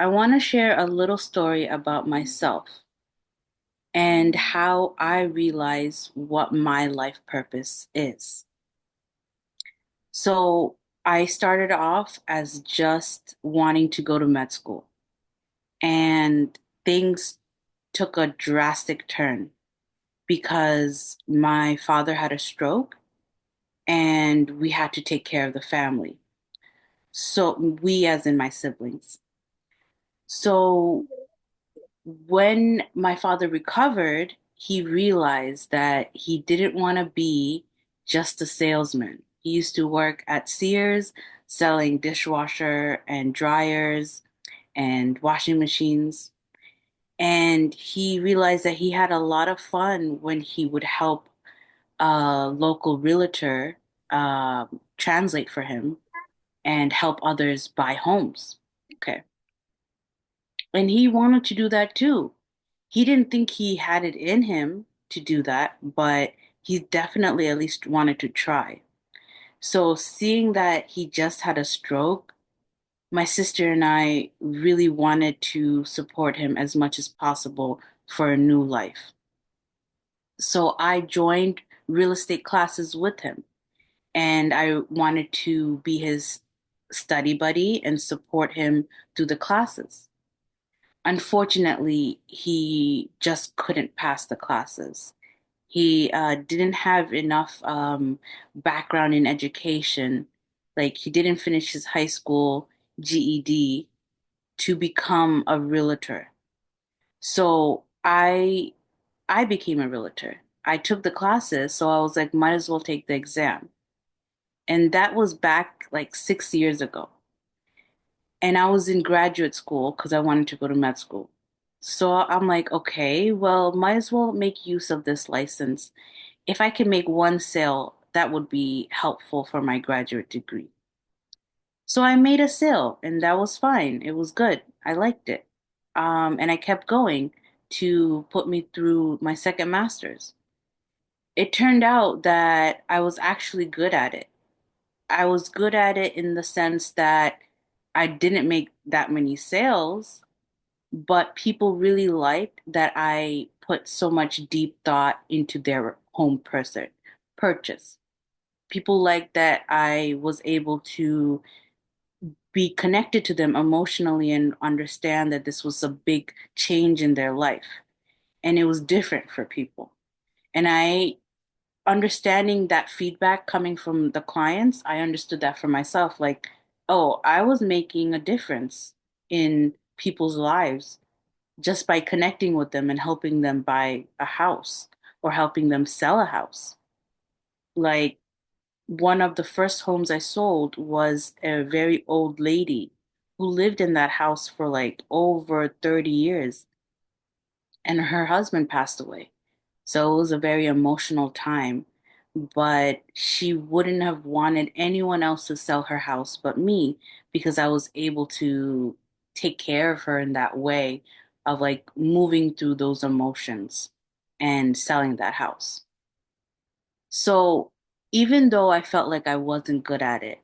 I want to share a little story about myself and how I realize what my life purpose is. So, I started off as just wanting to go to med school, and things took a drastic turn because my father had a stroke and we had to take care of the family. So, we, as in my siblings. So, when my father recovered, he realized that he didn't want to be just a salesman. He used to work at Sears selling dishwasher and dryers and washing machines. And he realized that he had a lot of fun when he would help a local realtor translate for him and help others buy homes. Okay. And he wanted to do that too. He didn't think he had it in him to do that, but he definitely at least wanted to try. So, seeing that he just had a stroke, my sister and I really wanted to support him as much as possible for a new life. So, I joined real estate classes with him, and I wanted to be his study buddy and support him through the classes. Unfortunately, he just couldn't pass the classes. He didn't have enough background in education. Like, he didn't finish his high school GED to become a realtor. So I became a realtor. I took the classes, so I was like, might as well take the exam. And that was back like 6 years ago. And I was in graduate school because I wanted to go to med school. So I'm like, okay, well, might as well make use of this license. If I can make one sale, that would be helpful for my graduate degree. So I made a sale and that was fine. It was good. I liked it. And I kept going to put me through my second master's. It turned out that I was actually good at it. I was good at it in the sense that I didn't make that many sales, but people really liked that I put so much deep thought into their purchase. People liked that I was able to be connected to them emotionally and understand that this was a big change in their life. And it was different for people. And I, understanding that feedback coming from the clients, I understood that for myself. Like, oh, I was making a difference in people's lives just by connecting with them and helping them buy a house or helping them sell a house. Like, one of the first homes I sold was a very old lady who lived in that house for like over 30 years, and her husband passed away. So it was a very emotional time, but she wouldn't have wanted anyone else to sell her house but me because I was able to take care of her in that way of like moving through those emotions and selling that house. So even though I felt like I wasn't good at it,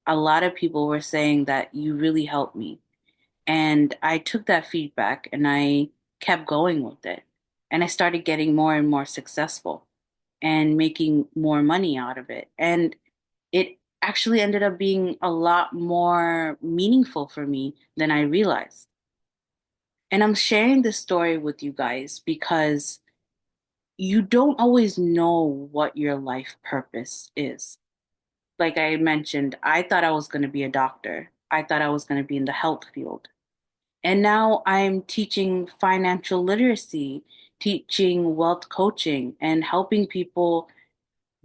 a lot of people were saying that you really helped me. And I took that feedback and I kept going with it. And I started getting more and more successful and making more money out of it. And it actually ended up being a lot more meaningful for me than I realized. And I'm sharing this story with you guys because you don't always know what your life purpose is. Like I mentioned, I thought I was going to be a doctor. I thought I was going to be in the health field. And now I'm teaching financial literacy, teaching wealth coaching, and helping people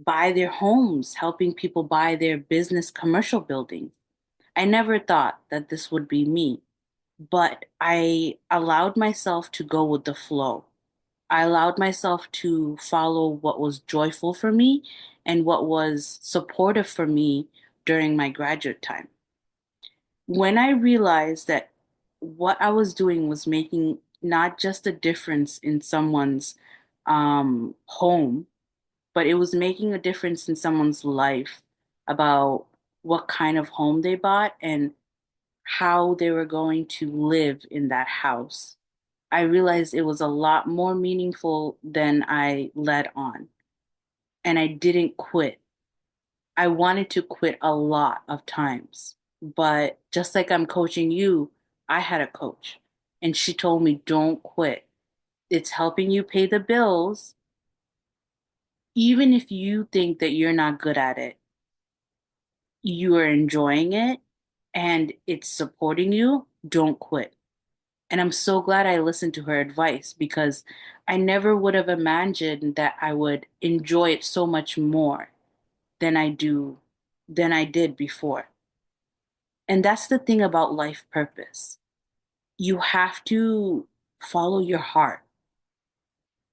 buy their homes, helping people buy their business commercial buildings. I never thought that this would be me, but I allowed myself to go with the flow. I allowed myself to follow what was joyful for me and what was supportive for me during my graduate time. When I realized that what I was doing was making not just a difference in someone's home, but it was making a difference in someone's life about what kind of home they bought and how they were going to live in that house, I realized it was a lot more meaningful than I let on. And I didn't quit. I wanted to quit a lot of times. But just like I'm coaching you, I had a coach. And she told me, don't quit. It's helping you pay the bills. Even if you think that you're not good at it, you are enjoying it and it's supporting you, don't quit. And I'm so glad I listened to her advice because I never would have imagined that I would enjoy it so much more than than I did before. And that's the thing about life purpose. You have to follow your heart.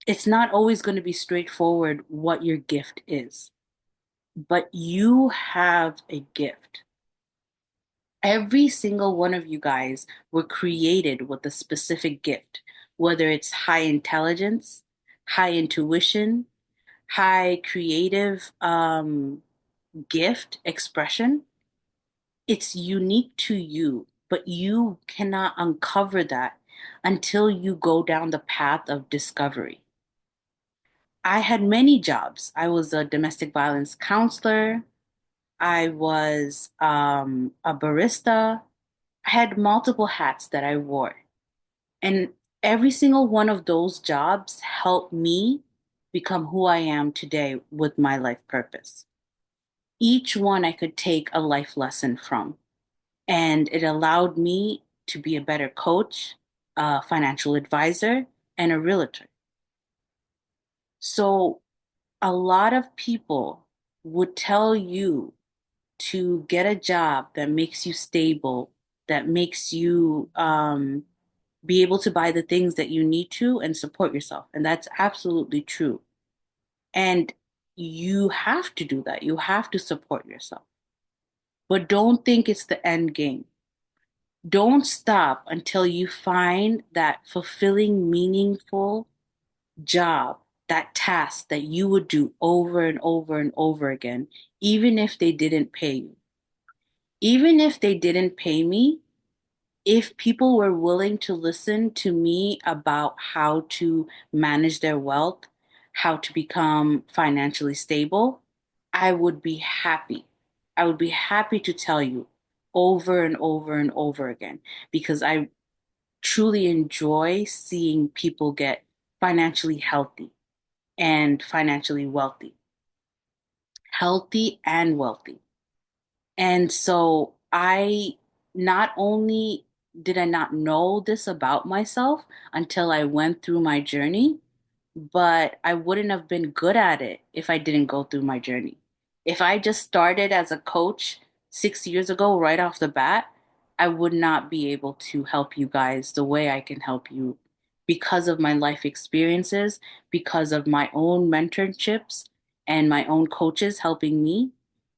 It's not always going to be straightforward what your gift is, but you have a gift. Every single one of you guys were created with a specific gift, whether it's high intelligence, high intuition, high creative gift expression. It's unique to you, but you cannot uncover that until you go down the path of discovery. I had many jobs. I was a domestic violence counselor. I was a barista. I had multiple hats that I wore. And every single one of those jobs helped me become who I am today with my life purpose. Each one I could take a life lesson from, and it allowed me to be a better coach, a financial advisor, and a realtor. So, a lot of people would tell you to get a job that makes you stable, that makes you be able to buy the things that you need to and support yourself. And that's absolutely true. And you have to do that. You have to support yourself. But don't think it's the end game. Don't stop until you find that fulfilling, meaningful job, that task that you would do over and over and over again, even if they didn't pay you. Even if they didn't pay me, if people were willing to listen to me about how to manage their wealth, how to become financially stable, I would be happy. I would be happy to tell you over and over and over again because I truly enjoy seeing people get financially healthy and financially wealthy, healthy and wealthy. And so I not only did I not know this about myself until I went through my journey, but I wouldn't have been good at it if I didn't go through my journey. If I just started as a coach 6 years ago, right off the bat, I would not be able to help you guys the way I can help you because of my life experiences, because of my own mentorships and my own coaches helping me,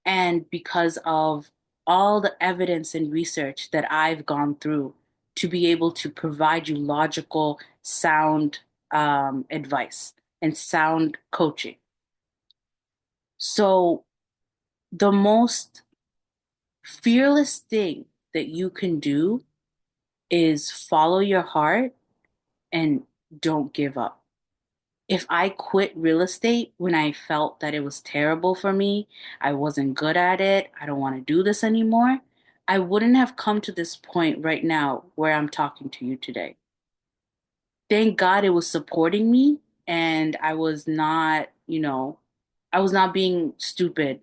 and because of all the evidence and research that I've gone through to be able to provide you logical, sound advice and sound coaching. So, the most fearless thing that you can do is follow your heart and don't give up. If I quit real estate when I felt that it was terrible for me, I wasn't good at it, I don't want to do this anymore, I wouldn't have come to this point right now where I'm talking to you today. Thank God it was supporting me and I was not, I was not being stupid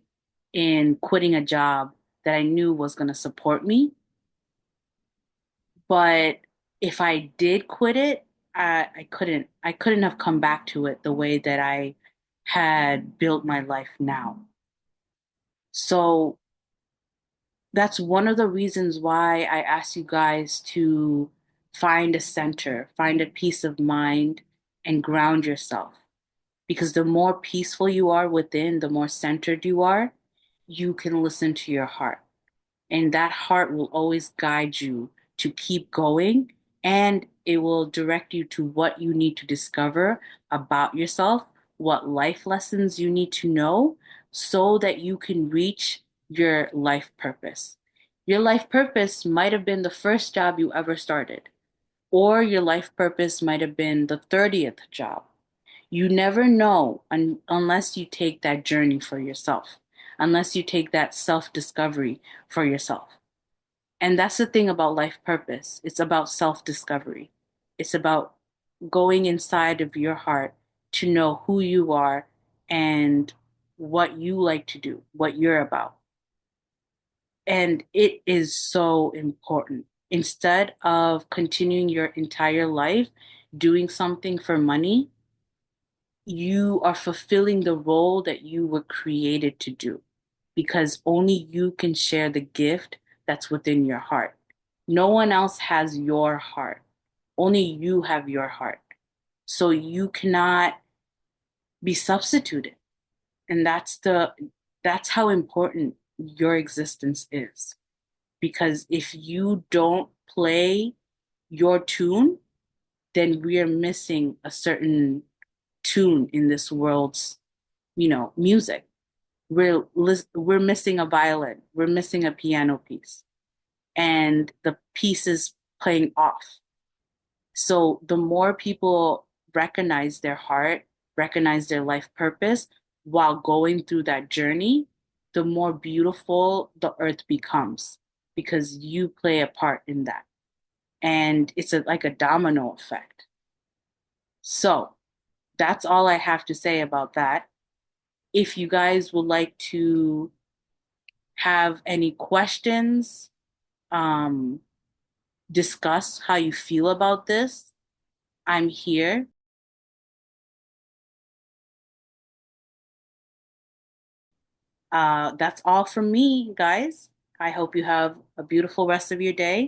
in quitting a job that I knew was going to support me. But if I did quit it, I couldn't have come back to it the way that I had built my life now. So that's one of the reasons why I ask you guys to find a center, find a peace of mind, and ground yourself. Because the more peaceful you are within, the more centered you are, you can listen to your heart. And that heart will always guide you to keep going and it will direct you to what you need to discover about yourself, what life lessons you need to know so that you can reach your life purpose. Your life purpose might have been the first job you ever started, or your life purpose might have been the 30th job. You never know unless you take that journey for yourself, unless you take that self discovery for yourself. And that's the thing about life purpose. It's about self discovery. It's about going inside of your heart to know who you are and what you like to do, what you're about. And it is so important. Instead of continuing your entire life doing something for money, you are fulfilling the role that you were created to do because only you can share the gift that's within your heart. No one else has your heart. Only you have your heart. So you cannot be substituted. And that's how important your existence is. Because if you don't play your tune, then we are missing a certain tune in this world's, music. We're missing a violin, we're missing a piano piece, and the piece is playing off. So the more people recognize their heart, recognize their life purpose while going through that journey, the more beautiful the earth becomes because you play a part in that. And it's like a domino effect. So that's all I have to say about that. If you guys would like to have any questions, um, discuss how you feel about this, I'm here. That's all from me, guys. I hope you have a beautiful rest of your day.